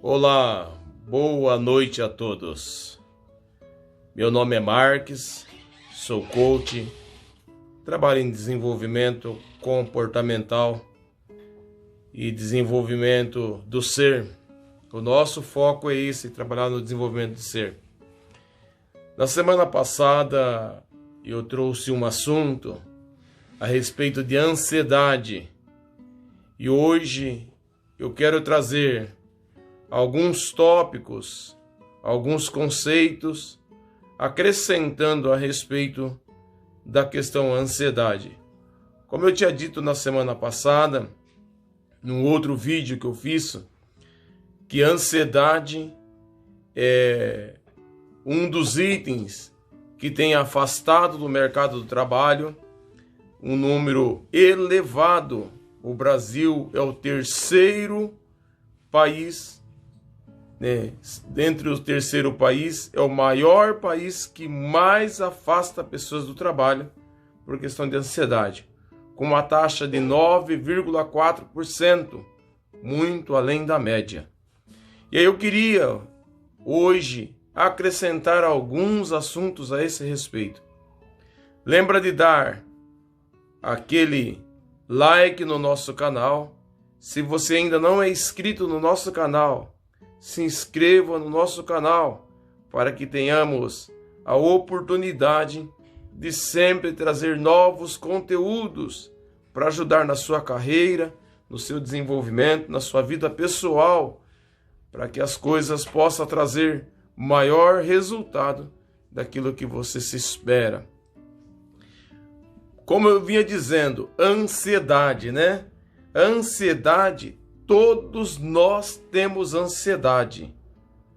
Olá, boa noite a todos. Meu nome é Marques, sou coach, trabalho em desenvolvimento comportamental e desenvolvimento do ser. O nosso foco é esse, trabalhar no desenvolvimento do ser. Na semana passada eu trouxe um assunto a respeito de ansiedade e hoje eu quero trazer alguns tópicos, alguns conceitos, acrescentando a respeito da questão ansiedade. Como eu tinha dito na semana passada, num outro vídeo que eu fiz, que a ansiedade é um dos itens que tem afastado do mercado do trabalho um número elevado. O Brasil é o terceiro país, dentre o terceiro país, é o maior país que mais afasta pessoas do trabalho por questão de ansiedade, com uma taxa de 9,4%, muito além da média. E aí eu queria hoje acrescentar alguns assuntos a esse respeito. Lembra de dar aquele like no nosso canal. Se você ainda não é inscrito no nosso canal, se inscreva no nosso canal para que tenhamos a oportunidade de sempre trazer novos conteúdos para ajudar na sua carreira, no seu desenvolvimento, na sua vida pessoal, para que as coisas possam trazer maior resultado daquilo que você se espera. Como eu vinha dizendo, ansiedade, né? Ansiedade, todos nós temos ansiedade.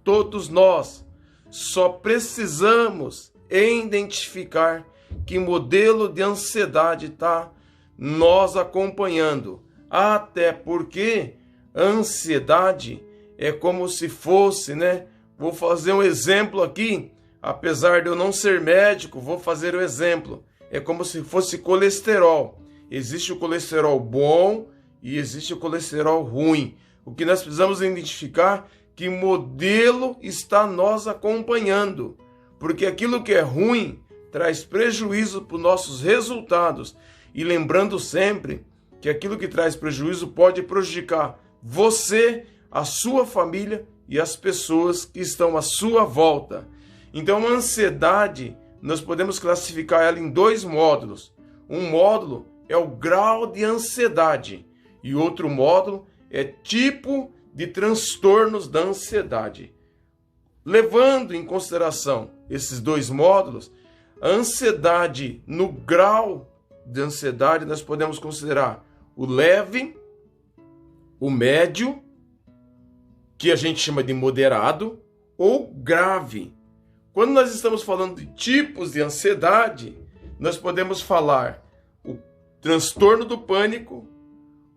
Todos nós só precisamos identificar que modelo de ansiedade está nos acompanhando. Até porque ansiedade é como se fosse, né? Vou fazer um exemplo aqui, apesar de eu não ser médico, vou fazer o exemplo. É como se fosse colesterol. Existe o colesterol bom e existe o colesterol ruim. O que nós precisamos identificar que modelo está nos acompanhando. Porque aquilo que é ruim traz prejuízo para os nossos resultados. E lembrando sempre que aquilo que traz prejuízo pode prejudicar você, a sua família e as pessoas que estão à sua volta. Então a ansiedade, nós podemos classificar ela em dois módulos. Um módulo é o grau de ansiedade e outro módulo é tipo de transtornos da ansiedade. Levando em consideração esses dois módulos, a ansiedade no grau de ansiedade nós podemos considerar o leve, o médio, que a gente chama de moderado, ou grave. Quando nós estamos falando de tipos de ansiedade, nós podemos falar o transtorno do pânico,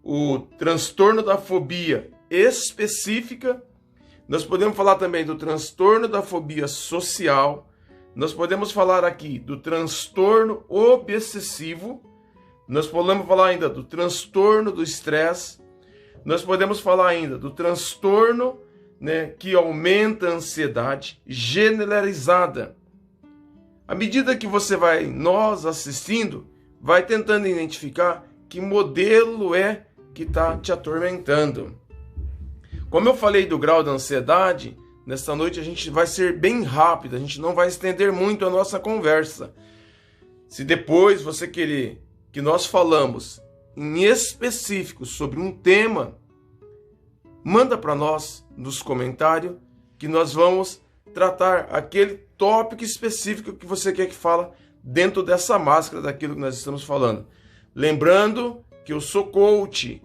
o transtorno da fobia específica, nós podemos falar também do transtorno da fobia social, nós podemos falar aqui do transtorno obsessivo, nós podemos falar ainda do transtorno do estresse, nós podemos falar ainda do transtorno, que aumenta a ansiedade generalizada. À medida que você vai nós assistindo, vai tentando identificar que modelo é que está te atormentando. Como eu falei do grau da ansiedade, nesta noite a gente vai ser bem rápido, a gente não vai estender muito a nossa conversa. Se depois você querer que nós falamos em específico sobre um tema, manda para nós nos comentários que nós vamos tratar aquele tópico específico que você quer que fala dentro dessa máscara daquilo que nós estamos falando. Lembrando que eu sou coach,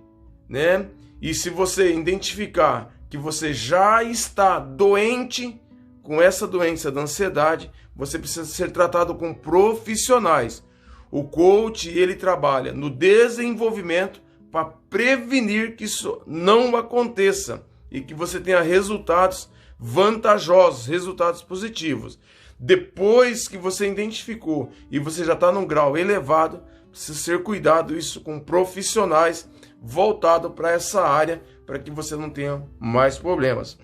né? E se você identificar que você já está doente com essa doença da ansiedade, você precisa ser tratado com profissionais. O coach, ele trabalha no desenvolvimento para prevenir que isso não aconteça e que você tenha resultados vantajosos, resultados positivos. Depois que você identificou e você já está num grau elevado, precisa ser cuidado isso com profissionais voltados para essa área, para que você não tenha mais problemas.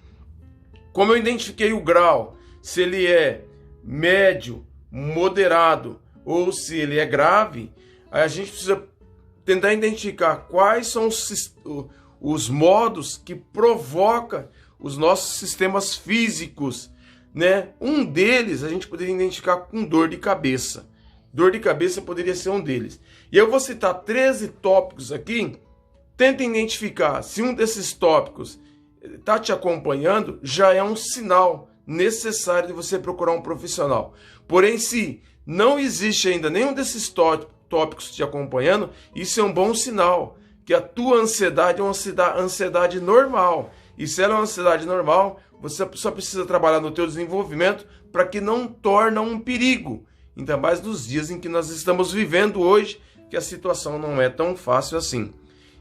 Como eu identifiquei o grau, se ele é médio, moderado ou se ele é grave, a gente precisa tentar identificar quais são os modos que provocam os nossos sistemas físicos, né? Um deles a gente poderia identificar com dor de cabeça. Dor de cabeça poderia ser um deles. E eu vou citar 13 tópicos aqui. Tenta identificar se um desses tópicos está te acompanhando, já é um sinal necessário de você procurar um profissional. Porém, se não existe ainda nenhum desses tópicos te acompanhando, isso é um bom sinal, que a tua ansiedade é uma ansiedade normal. E se ela é uma ansiedade normal, você só precisa trabalhar no teu desenvolvimento para que não torne um perigo. Ainda mais nos dias em que nós estamos vivendo hoje, que a situação não é tão fácil assim.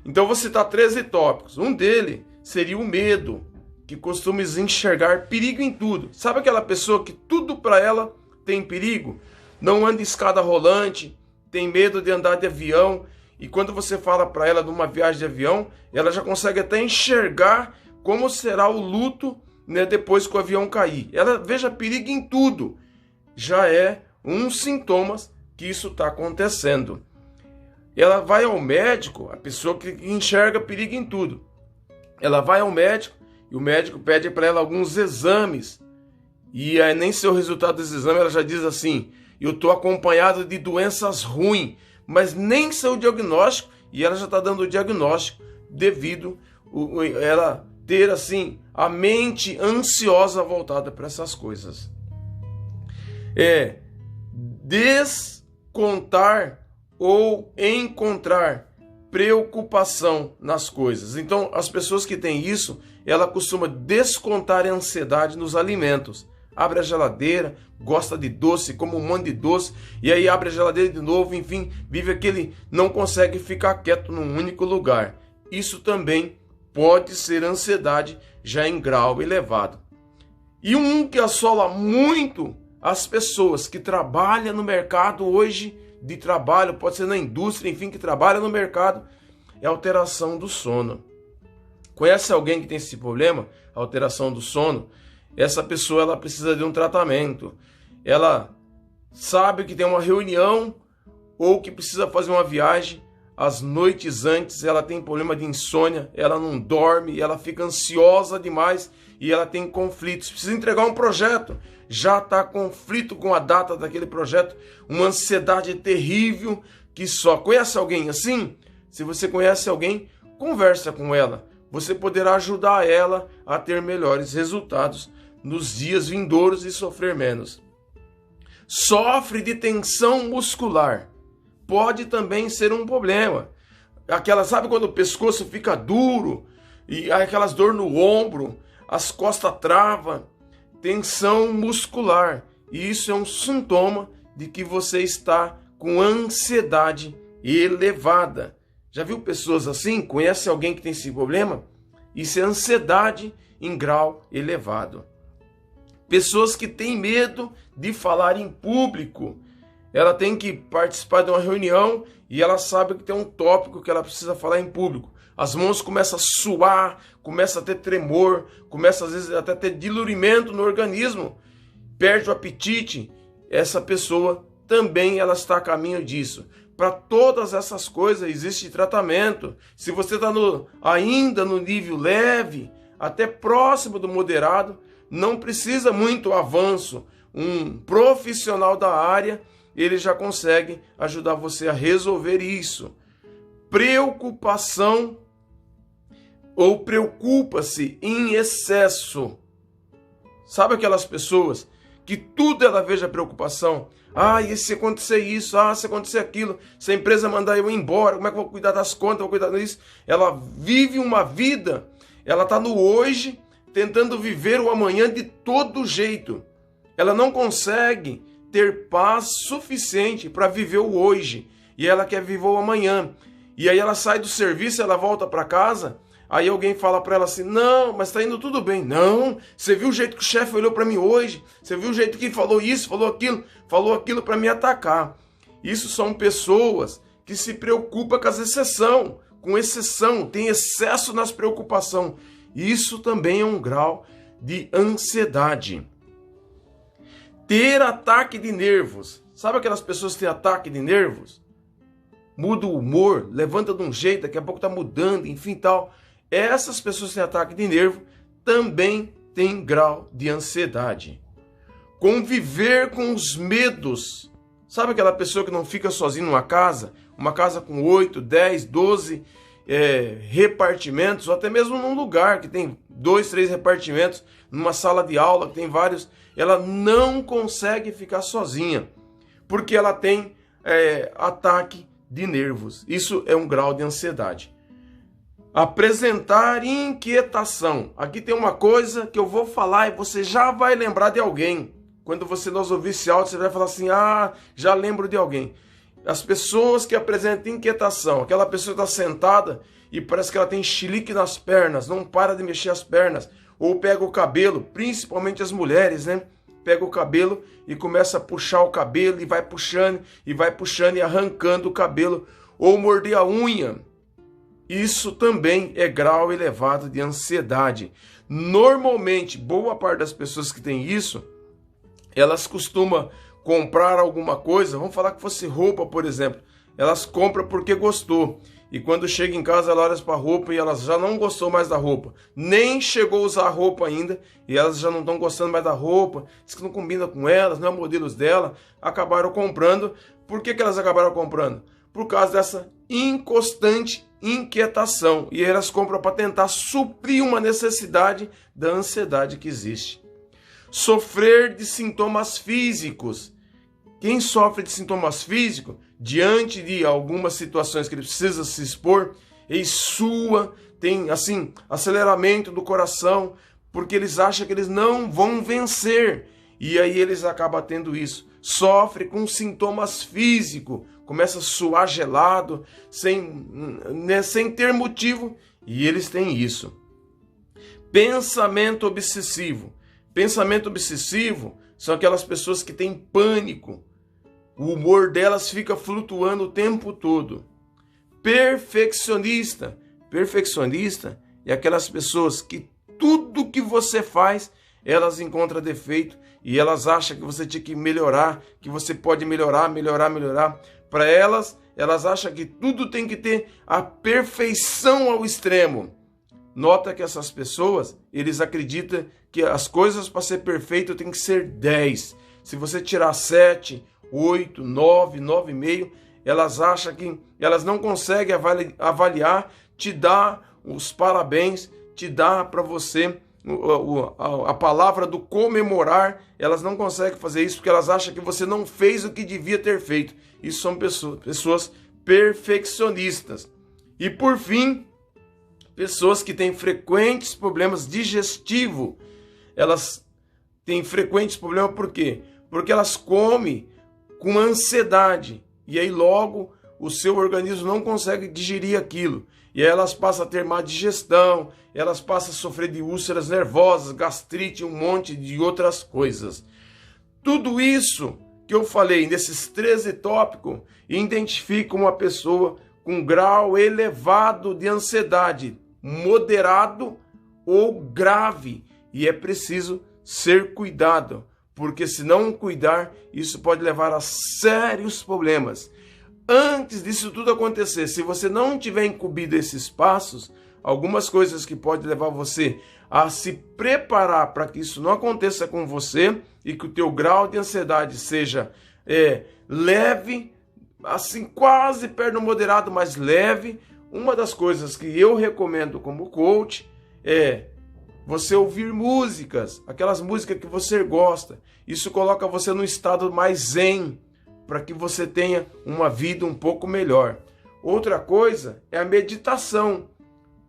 Então, vou citar 13 tópicos. Um deles seria o medo, que costuma enxergar perigo em tudo. Sabe aquela pessoa que tudo para ela tem perigo? Não anda em escada rolante, tem medo de andar de avião. E quando você fala para ela de uma viagem de avião, ela já consegue até enxergar como será o luto, né, depois que o avião cair. Ela veja perigo em tudo. Já é um sintoma que isso está acontecendo. Ela vai ao médico, a pessoa que enxerga perigo em tudo. Ela vai ao médico e o médico pede para ela alguns exames. E aí nem seu resultado desse exame, ela já diz assim: eu estou acompanhado de doenças ruins, mas nem seu diagnóstico, e ela já está dando o diagnóstico devido a ela ter assim a mente ansiosa voltada para essas coisas. Descontar ou encontrar preocupação nas coisas. Então, as pessoas que têm isso, ela costuma descontar a ansiedade nos alimentos. Abre a geladeira, gosta de doce, come um monte de doce, e aí abre a geladeira de novo, enfim, vive aquele, não consegue ficar quieto num único lugar. Isso também pode ser ansiedade já em grau elevado. E um que assola muito as pessoas que trabalham no mercado hoje de trabalho, pode ser na indústria, enfim, que trabalha no mercado, é a alteração do sono. Conhece alguém que tem esse problema, alteração do sono? Essa pessoa ela precisa de um tratamento. Ela sabe que tem uma reunião ou que precisa fazer uma viagem. As noites antes ela tem problema de insônia, ela não dorme, ela fica ansiosa demais e ela tem conflitos. Precisa entregar um projeto, já está conflito com a data daquele projeto, uma ansiedade terrível que só. Conhece alguém assim? Se você conhece alguém, conversa com ela. Você poderá ajudar ela a ter melhores resultados nos dias vindouros e sofrer menos. Sofre de tensão muscular. Pode também ser um problema. Sabe quando o pescoço fica duro e aquelas dor no ombro, as costas travam, tensão muscular. E isso é um sintoma de que você está com ansiedade elevada. Já viu pessoas assim? Conhece alguém que tem esse problema? Isso é ansiedade em grau elevado. Pessoas que têm medo de falar em público. Ela tem que participar de uma reunião e ela sabe que tem um tópico que ela precisa falar em público. As mãos começam a suar, começa a ter tremor, começa às vezes até a ter dilurimento no organismo, perde o apetite. Essa pessoa também ela está a caminho disso. Para todas essas coisas existe tratamento. Se você está ainda no nível leve, até próximo do moderado, não precisa muito avanço. Um profissional da área, ele já consegue ajudar você a resolver isso. Preocupação ou preocupa-se em excesso. Sabe aquelas pessoas que tudo ela veja preocupação? E se acontecer isso? Se acontecer aquilo? Se a empresa mandar eu ir embora, como é que eu vou cuidar das contas? Vou cuidar disso? Ela vive uma vida, ela está no hoje, tentando viver o amanhã de todo jeito. Ela não consegue ter paz suficiente para viver o hoje. E ela quer viver o amanhã. E aí ela sai do serviço, ela volta para casa. Aí alguém fala para ela assim: não, mas está indo tudo bem. Não, você viu o jeito que o chefe olhou para mim hoje? Você viu o jeito que falou isso, falou aquilo para me atacar. Isso são pessoas que se preocupam com exceção, tem excesso nas preocupações. Isso também é um grau de ansiedade. Ter ataque de nervos. Sabe aquelas pessoas que têm ataque de nervos? Muda o humor, levanta de um jeito, daqui a pouco está mudando, enfim tal. Essas pessoas que têm ataque de nervo também têm grau de ansiedade. Conviver com os medos. Sabe aquela pessoa que não fica sozinha numa casa? Uma casa com 8, 10, 12 repartimentos, ou até mesmo num lugar que tem 2, 3 repartimentos, numa sala de aula que tem vários, ela não consegue ficar sozinha, porque ela tem ataque de nervos. Isso é um grau de ansiedade. Apresentar inquietação. Aqui tem uma coisa que eu vou falar e você já vai lembrar de alguém. Quando você nos ouvir esse áudio, você vai falar assim, já lembro de alguém. As pessoas que apresentam inquietação, aquela pessoa está sentada e parece que ela tem chilique nas pernas, não para de mexer as pernas, ou pega o cabelo, principalmente as mulheres, né? Pega o cabelo e começa a puxar o cabelo e vai puxando e arrancando o cabelo, ou morder a unha. Isso também é grau elevado de ansiedade. Normalmente, boa parte das pessoas que tem isso, elas costumam comprar alguma coisa, vamos falar que fosse roupa, por exemplo, elas compram porque gostou, e quando chega em casa ela olha para a roupa e elas já não gostou mais da roupa, nem chegou a usar a roupa ainda, e elas já não estão gostando mais da roupa, diz que não combina com elas, não é o modelo dela, acabaram comprando. Por que elas acabaram comprando? Por causa dessa inconstante inquietação, e elas compram para tentar suprir uma necessidade da ansiedade que existe. Sofrer de sintomas físicos. Quem sofre de sintomas físicos, diante de algumas situações que ele precisa se expor, ele sua, tem assim, aceleramento do coração, porque eles acham que eles não vão vencer. E aí eles acabam tendo isso. Sofre com sintomas físicos, começa a suar gelado, sem ter motivo, e eles têm isso. Pensamento obsessivo. Pensamento obsessivo são aquelas pessoas que têm pânico. O humor delas fica flutuando o tempo todo. Perfeccionista. Perfeccionista é aquelas pessoas que tudo que você faz, elas encontram defeito e elas acham que você tinha que melhorar, que você pode melhorar. Para elas acham que tudo tem que ter a perfeição ao extremo. Nota que essas pessoas, eles acreditam que as coisas para ser perfeito tem que ser 10. Se você tirar 7, 8, 9, 9,5, elas acham que elas não conseguem avaliar, te dar os parabéns, te dar para você a palavra do comemorar. Elas não conseguem fazer isso porque elas acham que você não fez o que devia ter feito. Isso são pessoas perfeccionistas. E por fim, pessoas que têm frequentes problemas digestivos. Elas têm frequentes problemas por quê? Porque elas comem com ansiedade. E aí logo o seu organismo não consegue digerir aquilo. E aí elas passam a ter má digestão, elas passam a sofrer de úlceras nervosas, gastrite, um monte de outras coisas. Tudo isso que eu falei nesses 13 tópicos identifica uma pessoa com grau elevado de ansiedade, moderado ou grave, e é preciso ser cuidado, porque se não cuidar, isso pode levar a sérios problemas. Antes disso tudo acontecer, se você não tiver incumbido esses passos, algumas coisas que podem levar você a se preparar para que isso não aconteça com você e que o teu grau de ansiedade seja leve, assim quase perto do moderado, mas leve. Uma das coisas que eu recomendo como coach é você ouvir músicas, aquelas músicas que você gosta. Isso coloca você num estado mais zen, para que você tenha uma vida um pouco melhor. Outra coisa é a meditação.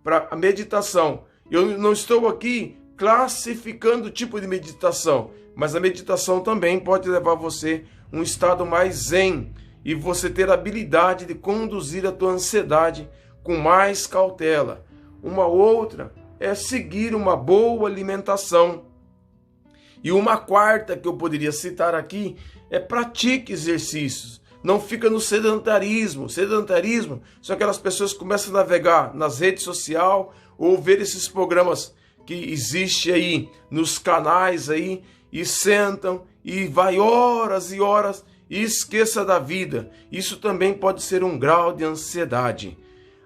Para a meditação, eu não estou aqui classificando o tipo de meditação, mas a meditação também pode levar você a um estado mais zen e você ter a habilidade de conduzir a tua ansiedade com mais cautela. Uma outra é seguir uma boa alimentação. E uma quarta que eu poderia citar aqui é pratique exercícios. Não fica no sedentarismo. Sedentarismo são aquelas pessoas que começam a navegar nas redes sociais ou ver esses programas que existe aí nos canais aí e sentam e vai horas e horas e esqueça da vida. Isso também pode ser um grau de ansiedade.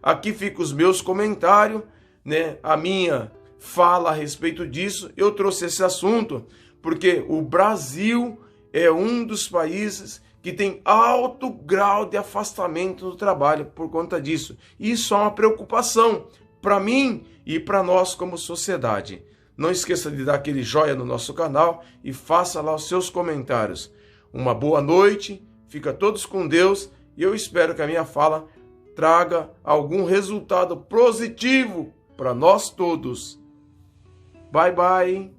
Aqui ficam os meus comentários, né? A minha fala a respeito disso. Eu trouxe esse assunto porque o Brasil é um dos países que tem alto grau de afastamento do trabalho por conta disso. Isso é uma preocupação para mim e para nós como sociedade. Não esqueça de dar aquele joinha no nosso canal e faça lá os seus comentários. Uma boa noite, fica todos com Deus e eu espero que a minha fala traga algum resultado positivo para nós todos. Bye, bye!